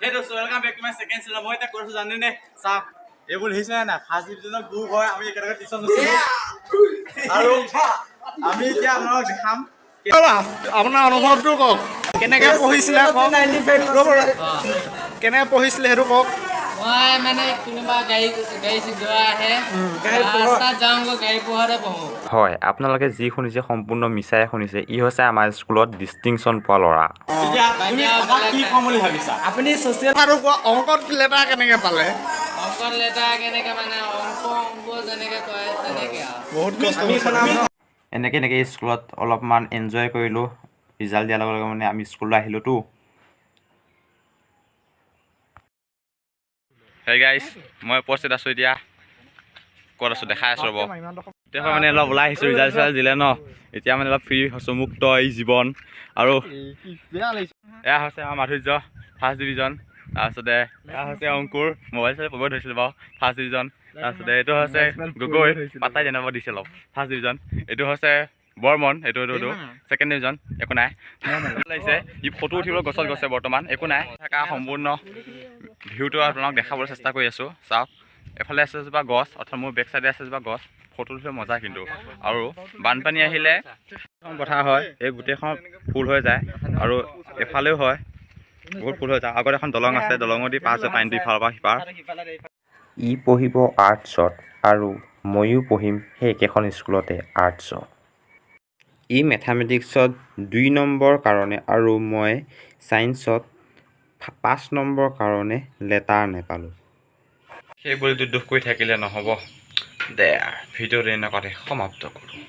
Hey dosto, welcome back to my second channel. মই এটা course জানি নে সাপ এইবোৰ হিছে না ফাৰ্ষ্ট ডিভিজনৰ গ্ৰুপ হয় আমি একেলগে টিউচন লৈছিলো আৰু আমি এতিয়া আপোনাক দেখাম আপোনাৰ অনুভৱটো কওক কেনেকৈ পঢ়িছিলে কওক কেনেকৈ পঢ়িছিলে সেইটো কওক মই মানে কোনোবা গাড়ী যোৱা আহে ৰাস্তাত যাওঁগৈ গাড়ী পোহাৰে পঢ়োঁ হয় আপোনালোকে যি শুনিছে সম্পূৰ্ণ মিছাই শুনিছে ই হৈছে আমাৰ স্কুলত ডিষ্টিংশ্যন পোৱা ল'ৰা কি কম বুলি ভাবিছা আপুনি ছ'চিয়েল আৰু অংকত লেটাৰ কেনেকৈ পালে অংকত লেটাৰ কেনেকৈ মানে অংক যেনেকৈ কয় তেনেকৈ আৰু বহুত কষ্ট এনেকৈ স্কুলত অলপমান এনজয় কৰিলোঁ ৰিজাল্ট দিয়াৰ লগে লগে মানে আমি স্কুললৈ আহিলোঁতো হেই গাইজ মই উপস্থিত আছোঁ এতিয়া ক'ত আছোঁ দেখাই আছোঁ ৰ'ব এতিয়া মানে অলপ ওলাই আহিছোঁ ৰিজাল্ট দিলে ন এতিয়া মানে অলপ ফ্ৰী হৈছোঁ মুক্ত এই জীৱন আৰু এয়া হৈছে আমাৰ মাধুৰ্য ফাৰ্ষ্ট ডিভিজন তাৰপিছতে এয়া হৈছে অংকুৰ মোবাইল চাই পঢ়িব ধৰিছিলোঁ বাৰু ফাৰ্ষ্ট ডিভিজন তাৰপিছতে এইটো হৈছে গগৈ পাতাই জানাব দিছে অলপ ফাৰ্ষ্ট ডিভিজন এইটো হৈছে বৰ্মন এইটো ছেকেণ্ড ডিভিজন একো নাই লাগিছে ই ফটো উঠিবলৈ গছত গৈছে বৰ্তমান একো নাই থকা সম্পূৰ্ণ ভিউটো আপোনাক দেখাবলৈ চেষ্টা কৰি আছোঁ চাওক এফালে আছে এজোপা গছ অৰ্থাৎ মোৰ বেক চাইডে আছে এজোপা গছ ফটো উঠিলে মজা কিন্তু আৰু বানপানী আহিলে কথা হয় এই গোটেইখন ফুল হৈ যায় আৰু এফালেও হয় বহুত ফুল হৈ যায় আগত এখন দলং আছে দলঙৰ দি পাছ হয় পানীটো ইফালৰ পৰা সিপাৰ ই পঢ়িব আৰ্টছত আৰু ময়ো পঢ়িম সেই একেখন স্কুলতে আৰ্টছত ই মেথামেটিক্সত 2 নম্বৰ কাৰণে আৰু মই ছায়েন্সত 5 নম্বৰ কাৰণে লেটাৰ নেপালোঁ সেই বুলি দুখ কৰি থাকিলে নহ'ব দে ভিডিঅ'টো এনেকুৱাতে সমাপ্ত কৰোঁ